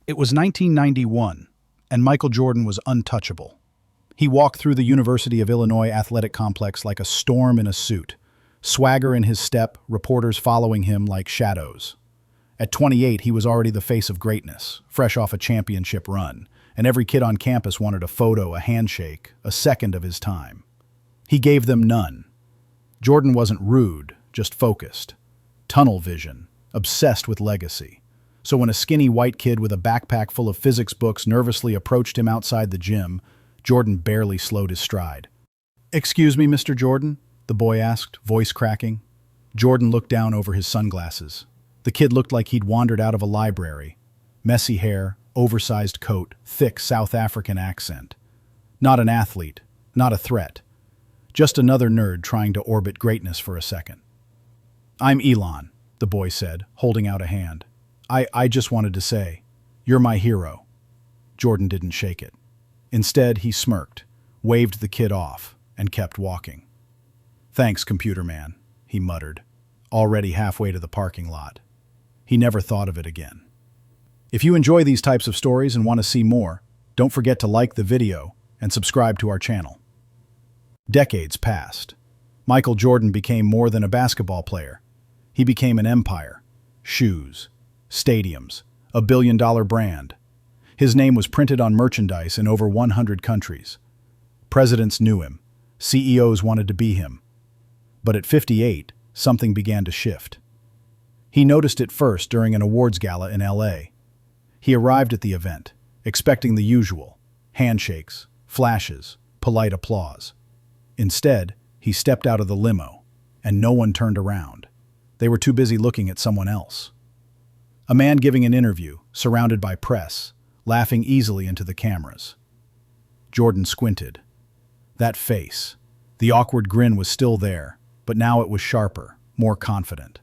It was 1991, and Michael Jordan was untouchable. He walked through the University of Illinois athletic complex like a storm in a suit, swagger in his step, reporters following him like shadows. At 28, he was already the face of greatness, fresh off a championship run, and every kid on campus wanted a photo, a handshake, a second of his time. He gave them none. Jordan wasn't rude, just focused. Tunnel vision, obsessed with legacy. So when a skinny white kid with a backpack full of physics books nervously approached him outside the gym, Jordan barely slowed his stride. "Excuse me, Mr. Jordan?" the boy asked, voice cracking. Jordan looked down over his sunglasses. The kid looked like he'd wandered out of a library. Messy hair, oversized coat, thick South African accent. Not an athlete, not a threat. Just another nerd trying to orbit greatness for a second. "I'm Elon," the boy said, holding out a hand. I just wanted to say, you're my hero." Jordan didn't shake it. Instead, he smirked, waved the kid off, and kept walking. "Thanks, computer man," he muttered, already halfway to the parking lot. He never thought of it again. If you enjoy these types of stories and want to see more, don't forget to like the video and subscribe to our channel. Decades passed. Michael Jordan became more than a basketball player. He became an empire. Shoes, stadiums, a billion-dollar brand. His name was printed on merchandise in over 100 countries. Presidents knew him. CEOs wanted to be him. But at 58, something began to shift. He noticed it first during an awards gala in LA. He arrived at the event, expecting the usual: handshakes, flashes, polite applause. Instead, he stepped out of the limo, and no one turned around. They were too busy looking at someone else. A man giving an interview, surrounded by press, laughing easily into the cameras. Jordan squinted. That face, the awkward grin was still there, but now it was sharper, more confident.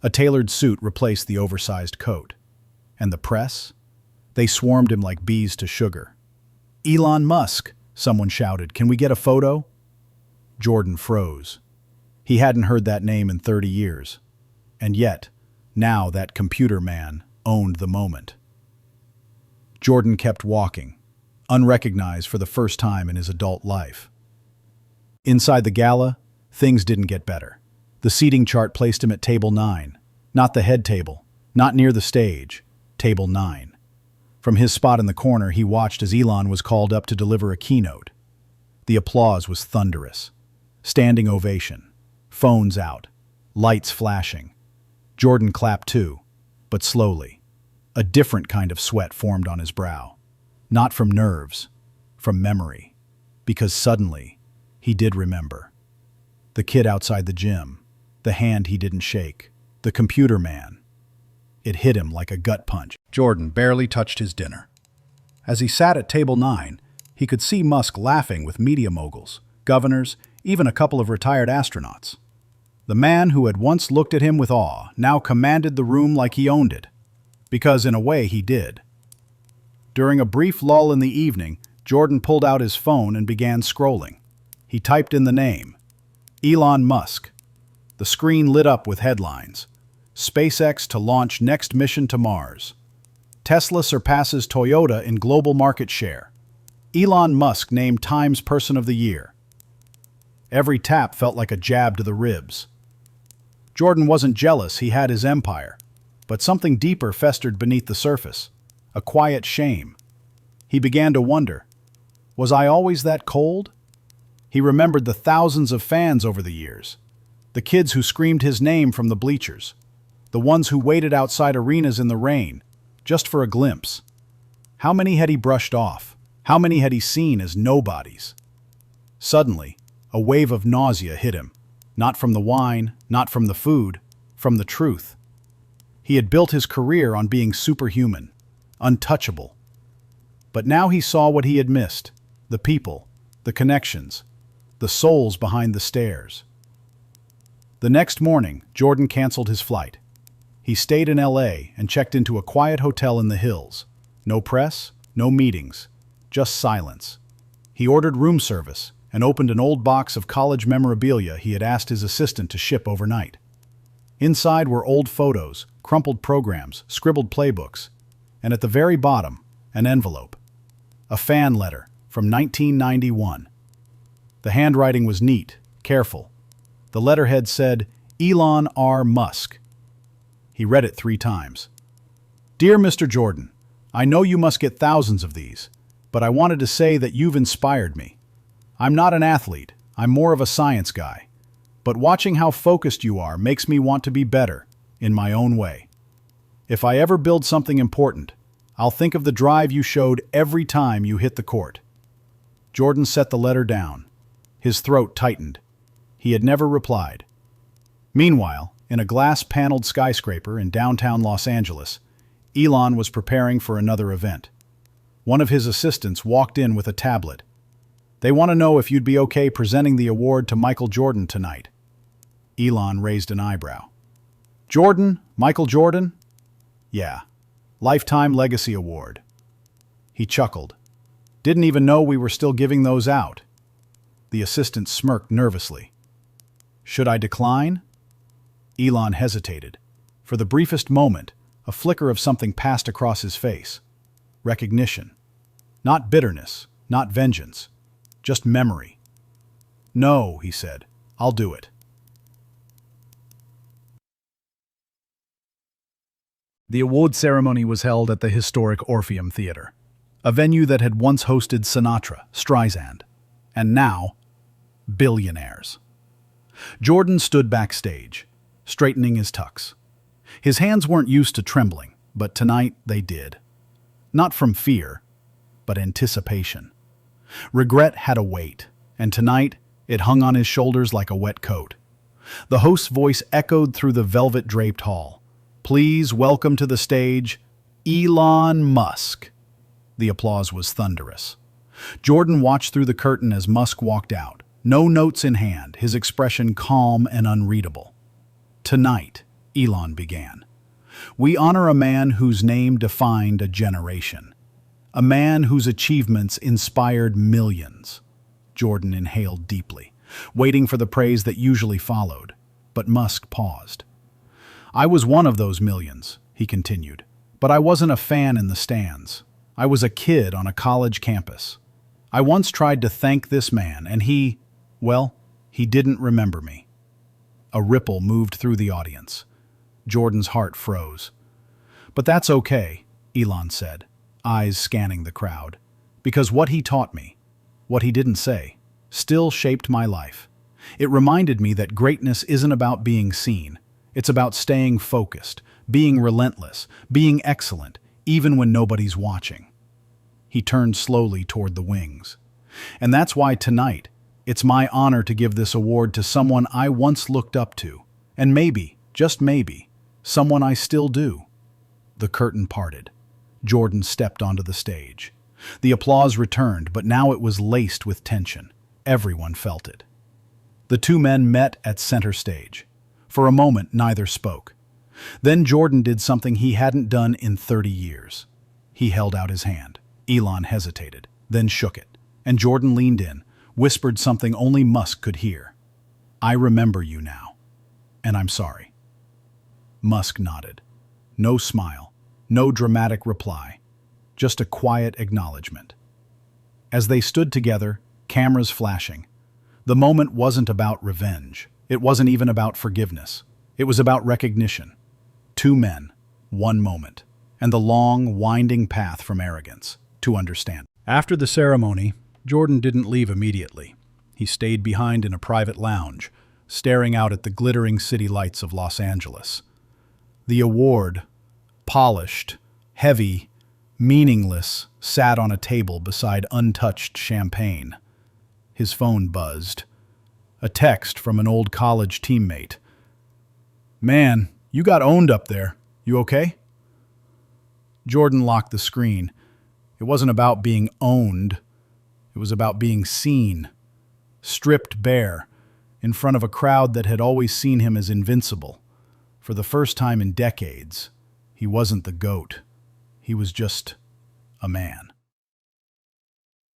A tailored suit replaced the oversized coat. And the press? They swarmed him like bees to sugar. "Elon Musk," someone shouted. "Can we get a photo?" Jordan froze. He hadn't heard that name in 30 years. And yet, now that computer man owned the moment. Jordan kept walking, unrecognized for the first time in his adult life. Inside the gala, things didn't get better. The seating chart placed him at table 9, not the head table, not near the stage, table 9. From his spot in the corner, he watched as Elon was called up to deliver a keynote. The applause was thunderous. Standing ovation, phones out, lights flashing. Jordan clapped too, but slowly. A different kind of sweat formed on his brow. Not from nerves, from memory. Because suddenly, he did remember. The kid outside the gym, the hand he didn't shake, the computer man. It hit him like a gut punch. Jordan barely touched his dinner. As he sat at table 9, he could see Musk laughing with media moguls, governors, even a couple of retired astronauts. The man who had once looked at him with awe now commanded the room like he owned it. Because in a way he did. During a brief lull in the evening, Jordan pulled out his phone and began scrolling. He typed in the name, Elon Musk. The screen lit up with headlines. SpaceX to launch next mission to Mars. Tesla surpasses Toyota in global market share. Elon Musk named Time's Person of the Year. Every tap felt like a jab to the ribs. Jordan wasn't jealous, he had his empire. But something deeper festered beneath the surface. A quiet shame. He began to wonder, was I always that cold? He remembered the thousands of fans over the years. The kids who screamed his name from the bleachers. The ones who waited outside arenas in the rain, just for a glimpse. How many had he brushed off? How many had he seen as nobodies? Suddenly, a wave of nausea hit him. Not from the wine, not from the food, from the truth. He had built his career on being superhuman, untouchable. But now he saw what he had missed, the people, the connections, the souls behind the stairs. The next morning, Jordan canceled his flight. He stayed in LA and checked into a quiet hotel in the hills. No press, no meetings, just silence. He ordered room service and opened an old box of college memorabilia he had asked his assistant to ship overnight. Inside were old photos, crumpled programs, scribbled playbooks. and at the very bottom, an envelope. A fan letter from 1991. The handwriting was neat, careful. The letterhead said, Elon R. Musk. He read it 3 times. Dear Mr. Jordan, I know you must get thousands of these, but I wanted to say that you've inspired me. I'm not an athlete, I'm more of a science guy. But watching how focused you are makes me want to be better, in my own way. If I ever build something important, I'll think of the drive you showed every time you hit the court. Jordan set the letter down. His throat tightened. He had never replied. Meanwhile, in a glass-paneled skyscraper in downtown Los Angeles, Elon was preparing for another event. One of his assistants walked in with a tablet. They want to know if you'd be okay presenting the award to Michael Jordan tonight. Elon raised an eyebrow. Jordan? Michael Jordan? Yeah. Lifetime Legacy Award. He chuckled. Didn't even know we were still giving those out. The assistant smirked nervously. Should I decline? Elon hesitated. For the briefest moment, a flicker of something passed across his face. Recognition. Not bitterness, not vengeance. Just memory. No, he said. I'll do it. The award ceremony was held at the historic Orpheum Theater, a venue that had once hosted Sinatra, Streisand, and now, billionaires. Jordan stood backstage, straightening his tux. His hands weren't used to trembling, but tonight they did. Not from fear, but anticipation. Regret had a weight, and tonight it hung on his shoulders like a wet coat. The host's voice echoed through the velvet-draped hall. Please welcome to the stage, Elon Musk. The applause was thunderous. Jordan watched through the curtain as Musk walked out, no notes in hand, his expression calm and unreadable. Tonight, Elon began, we honor a man whose name defined a generation. A man whose achievements inspired millions. Jordan inhaled deeply, waiting for the praise that usually followed, but Musk paused. I was one of those millions, he continued, but I wasn't a fan in the stands. I was a kid on a college campus. I once tried to thank this man, and he didn't remember me. A ripple moved through the audience. Jordan's heart froze. But that's okay, Elon said, eyes scanning the crowd, because what he taught me, what he didn't say, still shaped my life. It reminded me that greatness isn't about being seen. It's about staying focused, being relentless, being excellent, even when nobody's watching. He turned slowly toward the wings. And that's why tonight, it's my honor to give this award to someone I once looked up to, and maybe, just maybe, someone I still do. The curtain parted. Jordan stepped onto the stage. The applause returned, but now it was laced with tension. Everyone felt it. The two men met at center stage. For a moment, neither spoke. Then Jordan did something he hadn't done in 30 years. He held out his hand. Elon hesitated, then shook it, and Jordan leaned in, whispered something only Musk could hear. I remember you now, and I'm sorry. Musk nodded. No smile, no dramatic reply, just a quiet acknowledgement. As they stood together, cameras flashing, the moment wasn't about revenge. It wasn't even about forgiveness. It was about recognition. Two men, one moment, and the long, winding path from arrogance to understand. After the ceremony, Jordan didn't leave immediately. He stayed behind in a private lounge, staring out at the glittering city lights of Los Angeles. The award, polished, heavy, meaningless, sat on a table beside untouched champagne. His phone buzzed. A text from an old college teammate. Man, you got owned up there. You okay? Jordan locked the screen. It wasn't about being owned. It was about being seen. Stripped bare, in front of a crowd that had always seen him as invincible. For the first time in decades, he wasn't the GOAT. He was just a man.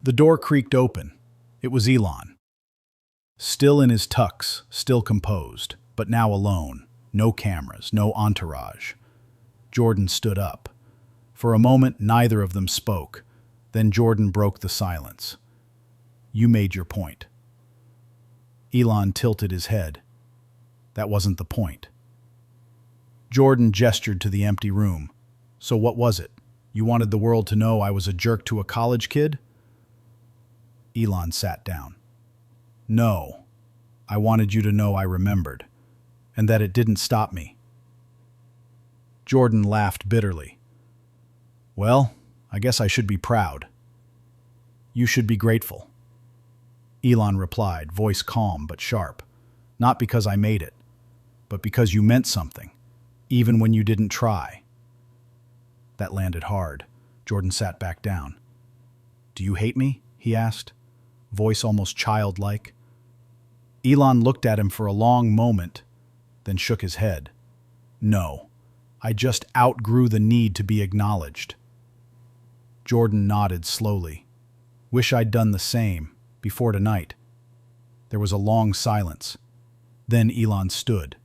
The door creaked open. It was Elon. Still in his tux, still composed, but now alone. No cameras, no entourage. Jordan stood up. For a moment, neither of them spoke. Then Jordan broke the silence. You made your point. Elon tilted his head. That wasn't the point. Jordan gestured to the empty room. So what was it? You wanted the world to know I was a jerk to a college kid? Elon sat down. No. I wanted you to know I remembered, and that it didn't stop me. Jordan laughed bitterly. Well, I guess I should be proud. You should be grateful. Elon replied, voice calm but sharp. Not because I made it, but because you meant something, even when you didn't try. That landed hard. Jordan sat back down. Do you hate me? He asked, voice almost childlike. Elon looked at him for a long moment, then shook his head. No, I just outgrew the need to be acknowledged. Jordan nodded slowly. Wish I'd done the same, before tonight. There was a long silence. Then Elon stood.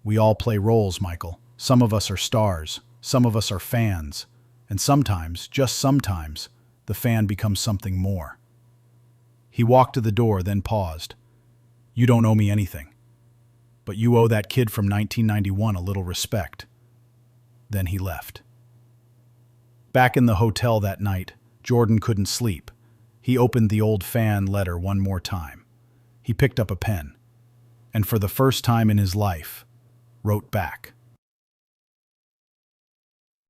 We all play roles, Michael. Some of us are stars, some of us are fans, and sometimes, just sometimes, the fan becomes something more. He walked to the door, then paused. You don't owe me anything, but you owe that kid from 1991 a little respect. Then he left. Back in the hotel that night, Jordan couldn't sleep. He opened the old fan letter one more time. He picked up a pen, and for the first time in his life, wrote back.